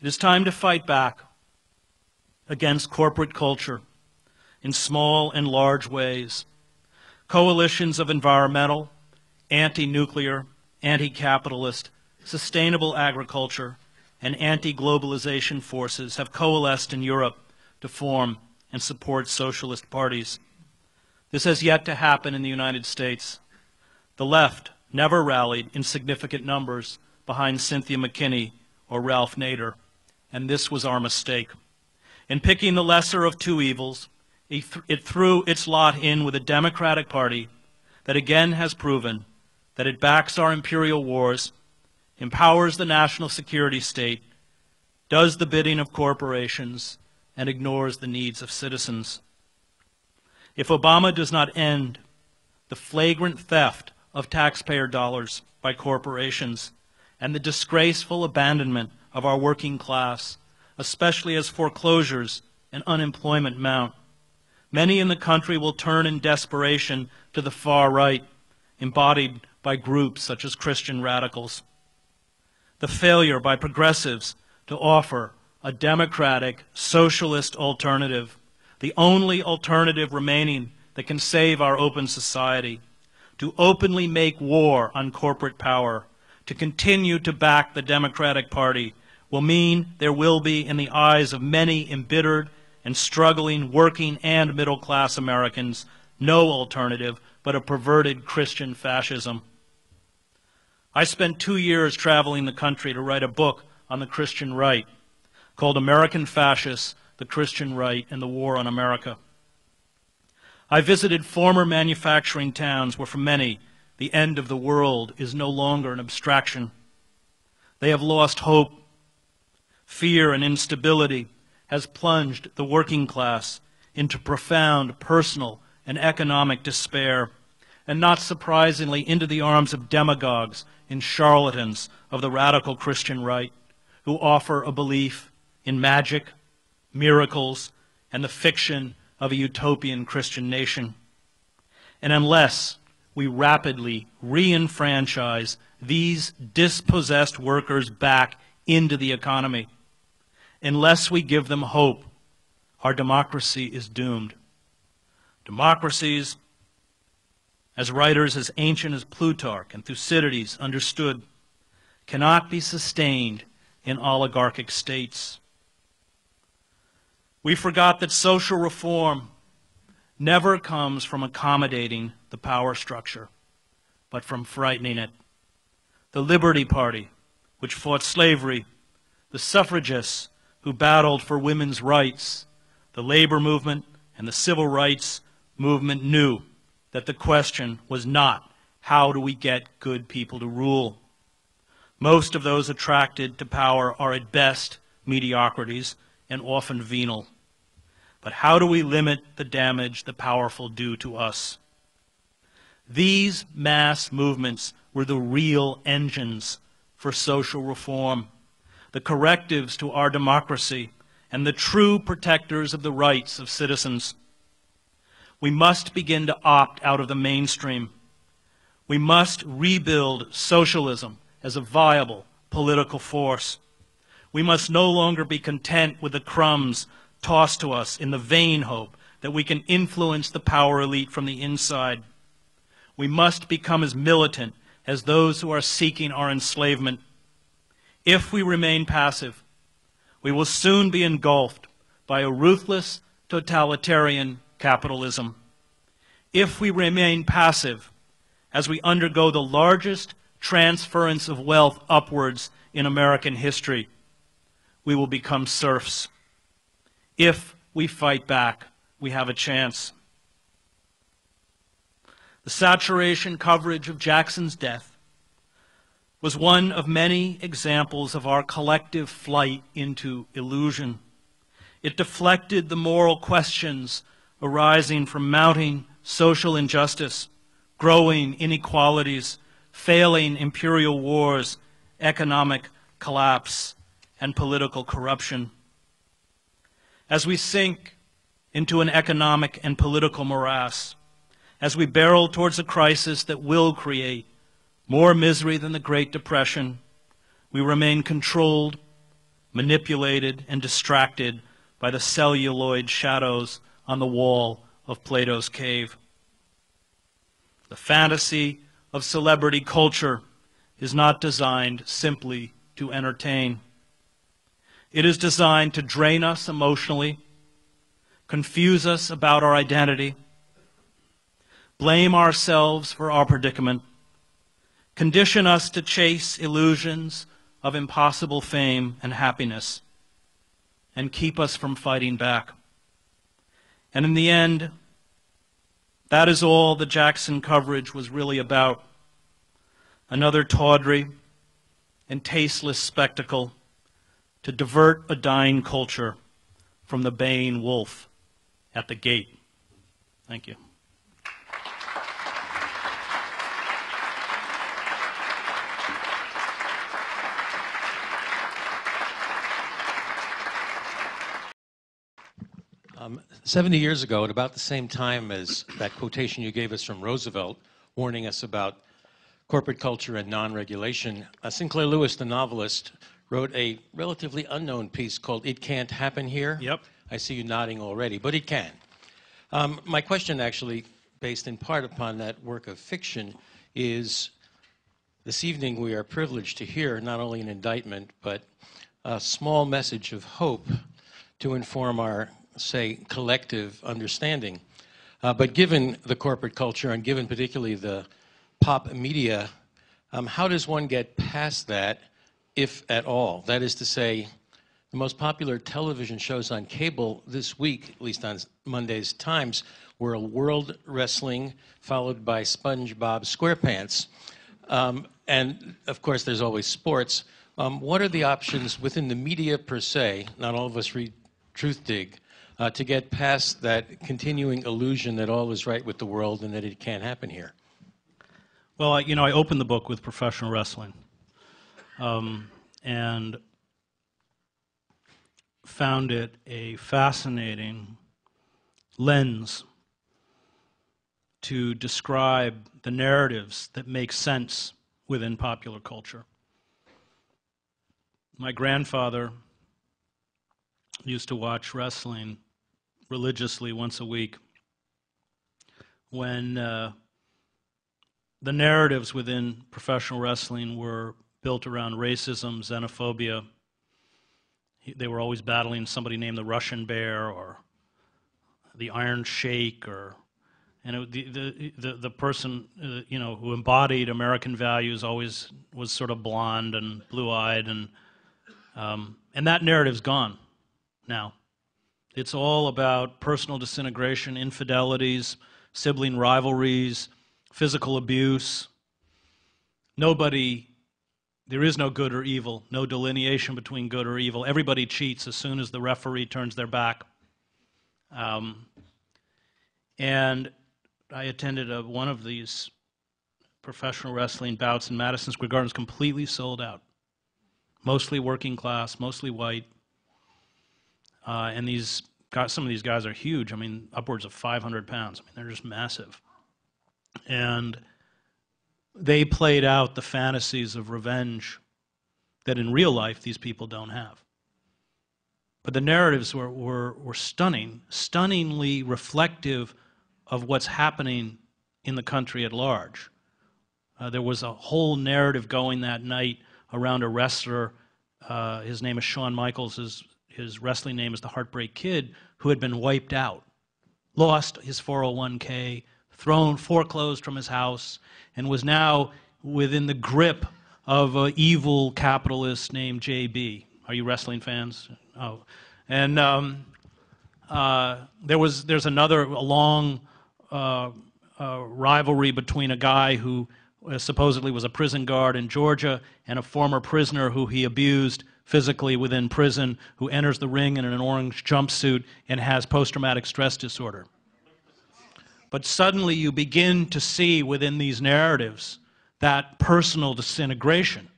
It is time to fight back against corporate culture in small and large ways. Coalitions of environmental, anti-nuclear, anti-capitalist, sustainable agriculture, and anti-globalization forces have coalesced in Europe to form and support socialist parties. This has yet to happen in the United States. The left never rallied in significant numbers behind Cynthia McKinney or Ralph Nader, and this was our mistake. In picking the lesser of two evils, it threw its lot in with a Democratic Party that again has proven that it backs our imperial wars, empowers the national security state, does the bidding of corporations, and ignores the needs of citizens. If Obama does not end the flagrant theft of taxpayer dollars by corporations and the disgraceful abandonment of our working class, especially as foreclosures and unemployment mount, many in the country will turn in desperation to the far right, embodied by groups such as Christian radicals. The failure by progressives to offer a democratic, socialist alternative, the only alternative remaining that can save our open society, to openly make war on corporate power, to continue to back the Democratic Party, will mean there will be, in the eyes of many embittered and struggling working and middle-class Americans, no alternative but a perverted Christian fascism. I spent 2 years traveling the country to write a book on the Christian right called American Fascists, the Christian Right, and the War on America. I visited former manufacturing towns where for many the end of the world is no longer an abstraction. They have lost hope. Fear and instability has plunged the working class into profound personal and economic despair, and not surprisingly into the arms of demagogues and charlatans of the radical Christian right, who offer a belief in magic, miracles, and the fiction of a utopian Christian nation. And unless we rapidly re-enfranchise these dispossessed workers back into the economy, unless we give them hope, our democracy is doomed. Democracies, as writers as ancient as Plutarch and Thucydides understood, cannot be sustained in oligarchic states. We forgot that social reform never comes from accommodating the power structure, but from frightening it. The Liberty Party, which fought slavery, the suffragists who battled for women's rights, the labor movement and the civil rights movement knew that the question was not, how do we get good people to rule? Most of those attracted to power are at best mediocrities and often venal. But how do we limit the damage the powerful do to us? These mass movements were the real engines for social reform, the correctives to our democracy, and the true protectors of the rights of citizens. We must begin to opt out of the mainstream. We must rebuild socialism as a viable political force. We must no longer be content with the crumbs tossed to us in the vain hope that we can influence the power elite from the inside. We must become as militant as those who are seeking our enslavement. If we remain passive, we will soon be engulfed by a ruthless, totalitarian capitalism. If we remain passive as we undergo the largest transference of wealth upwards in American history, we will become serfs. If we fight back, we have a chance. The saturation coverage of Jackson's death was one of many examples of our collective flight into illusion. It deflected the moral questions arising from mounting social injustice, growing inequalities, failing imperial wars, economic collapse, and political corruption. As we sink into an economic and political morass, as we barrel towards a crisis that will create more misery than the Great Depression, we remain controlled, manipulated and distracted by the celluloid shadows on the wall of Plato's cave. The fantasy of celebrity culture is not designed simply to entertain. It is designed to drain us emotionally, confuse us about our identity, blame ourselves for our predicament, condition us to chase illusions of impossible fame and happiness, and keep us from fighting back. And in the end, that is all the Jackson coverage was really about. Another tawdry and tasteless spectacle to divert a dying culture from the baying wolf at the gate. Thank you. 70 years ago, at about the same time as that quotation you gave us from Roosevelt, warning us about corporate culture and non-regulation, Sinclair Lewis, the novelist, wrote a relatively unknown piece called It Can't Happen Here. Yep. I see you nodding already, but it can. My question, actually, based in part upon that work of fiction, is this evening we are privileged to hear not only an indictment, but a small message of hope to inform our, say, collective understanding. But given the corporate culture and given particularly the pop media, how does one get past that, if at all? That is to say, the most popular television shows on cable this week, at least on Monday's Times, were World Wrestling, followed by SpongeBob SquarePants. And, of course, there's always sports. What are the options within the media per se, not all of us read Truthdig, to get past that continuing illusion that all is right with the world and that it can't happen here? Well, I opened the book with professional wrestling. And found it a fascinating lens to describe the narratives that make sense within popular culture. My grandfather used to watch wrestling religiously once a week. When the narratives within professional wrestling were built around racism, xenophobia. They were always battling somebody named the Russian Bear or the Iron Sheik, and the person who embodied American values always was sort of blonde and blue-eyed, and that narrative's gone now. It's all about personal disintegration, infidelities, sibling rivalries, physical abuse. There is no good or evil, no delineation between good or evil. Everybody cheats as soon as the referee turns their back. And I attended one of these professional wrestling bouts in Madison Square Garden. It was completely sold out. Mostly working class, mostly white. And some of these guys are huge. I mean, upwards of 500 pounds. I mean, they're just massive. And they played out the fantasies of revenge that in real life these people don't have. But the narratives were stunning, stunningly reflective of what's happening in the country at large. There was a whole narrative going that night around a wrestler. His name is Shawn Michaels. His wrestling name is the Heartbreak Kid, who had been wiped out, lost his 401k, foreclosed from his house, and was now within the grip of an evil capitalist named JB. Are you wrestling fans? Oh. And there's another long rivalry between a guy who supposedly was a prison guard in Georgia and a former prisoner who he abused physically within prison, who enters the ring in an orange jumpsuit and has post-traumatic stress disorder. But suddenly you begin to see within these narratives that personal disintegration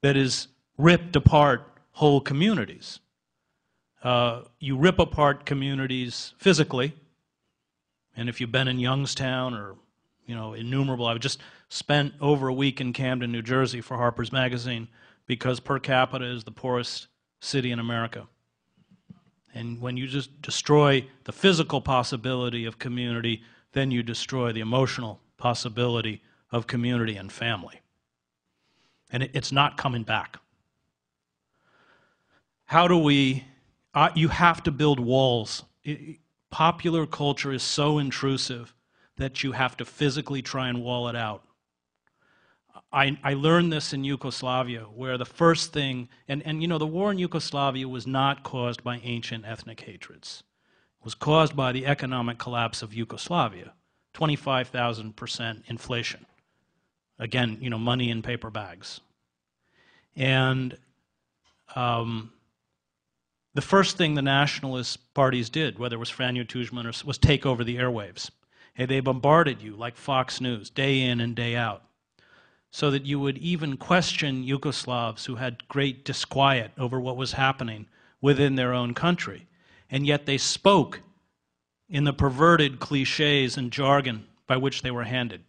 that is ripped apart whole communities. You rip apart communities physically, and if you've been in Youngstown or, innumerable, I've just spent over a week in Camden, New Jersey for Harper's Magazine because per capita is the poorest city in America. And when you just destroy the physical possibility of community, then you destroy the emotional possibility of community and family. And it's not coming back. How do we, you have to build walls. Popular culture is so intrusive that you have to physically try and wall it out. I learned this in Yugoslavia, where the first thing, and you know, the war in Yugoslavia was not caused by ancient ethnic hatreds. It was caused by the economic collapse of Yugoslavia, 25,000% inflation. Again, you know, money in paper bags. And the first thing the nationalist parties did, whether it was Franjo Tuđman was take over the airwaves. And they bombarded you like Fox News, day in and day out, so that you would even question Yugoslavs who had great disquiet over what was happening within their own country. And yet they spoke in the perverted cliches and jargon by which they were handed.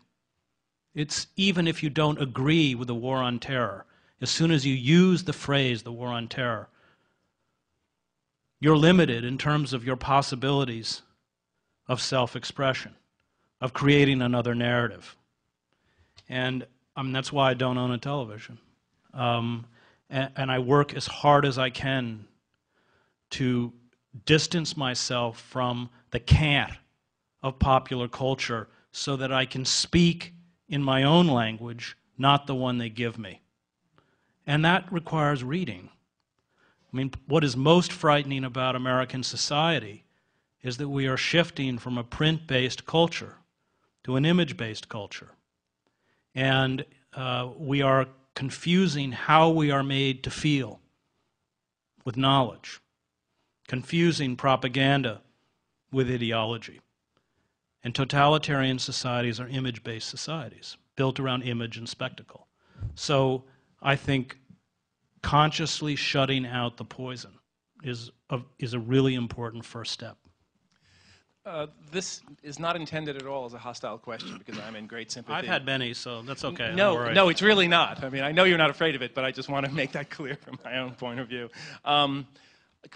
It's even if you don't agree with the war on terror, as soon as you use the phrase, the war on terror, you're limited in terms of your possibilities of self-expression, of creating another narrative. And that's why I don't own a television. And I work as hard as I can to distance myself from the cant of popular culture so that I can speak in my own language, not the one they give me. And that requires reading. I mean, what is most frightening about American society is that we are shifting from a print-based culture to an image-based culture. And we are confusing how we are made to feel with knowledge, confusing propaganda with ideology. And totalitarian societies are image-based societies, built around image and spectacle. So I think consciously shutting out the poison is a really important first step. This is not intended at all as a hostile question because I'm in great sympathy. I've had many, so that's okay. No, no, it's really not. I mean, I know you're not afraid of it, but I just want to make that clear from my own point of view.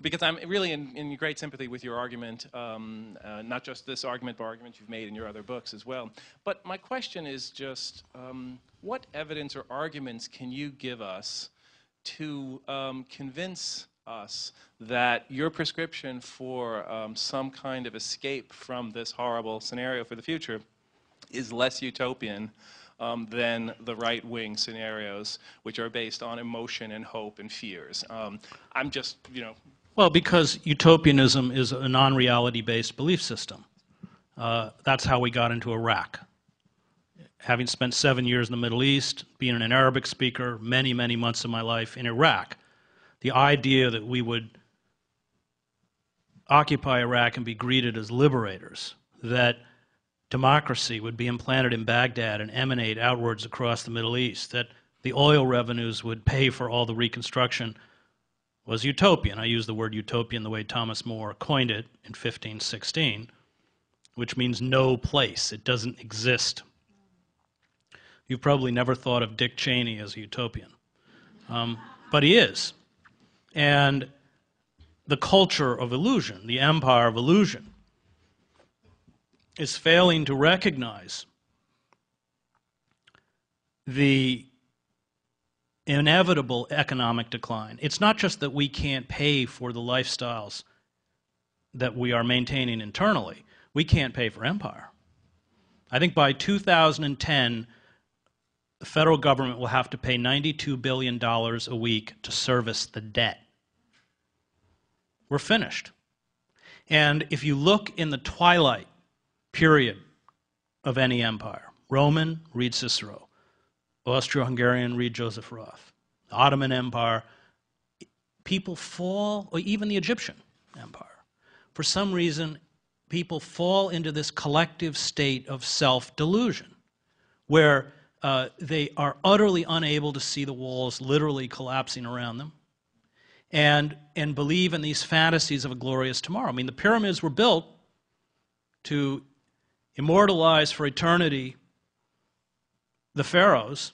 Because I'm really in great sympathy with your argument, not just this argument, but arguments you've made in your other books as well. But my question is just, what evidence or arguments can you give us to convince us that your prescription for some kind of escape from this horrible scenario for the future is less utopian than the right-wing scenarios, which are based on emotion and hope and fears? I'm just, you know... Well, because utopianism is a non-reality-based belief system. That's how we got into Iraq. Having spent 7 years in the Middle East, being an Arabic speaker, many, many months of my life in Iraq, the idea that we would occupy Iraq and be greeted as liberators, that democracy would be implanted in Baghdad and emanate outwards across the Middle East, that the oil revenues would pay for all the reconstruction, was utopian. I use the word utopian the way Thomas More coined it in 1516, which means no place. It doesn't exist. You've probably never thought of Dick Cheney as a utopian, but he is. And the culture of illusion, the empire of illusion, is failing to recognize the inevitable economic decline. It's not just that we can't pay for the lifestyles that we are maintaining internally. We can't pay for empire. I think by 2010, the federal government will have to pay $92 billion a week to service the debt. We're finished. And if you look in the twilight period of any empire, Roman, read Cicero. Austro-Hungarian, read Joseph Roth. The Ottoman Empire, people fall, or even the Egyptian Empire. For some reason, people fall into this collective state of self-delusion, where they are utterly unable to see the walls literally collapsing around them, and believe in these fantasies of a glorious tomorrow. I mean, the pyramids were built to immortalize for eternity the pharaohs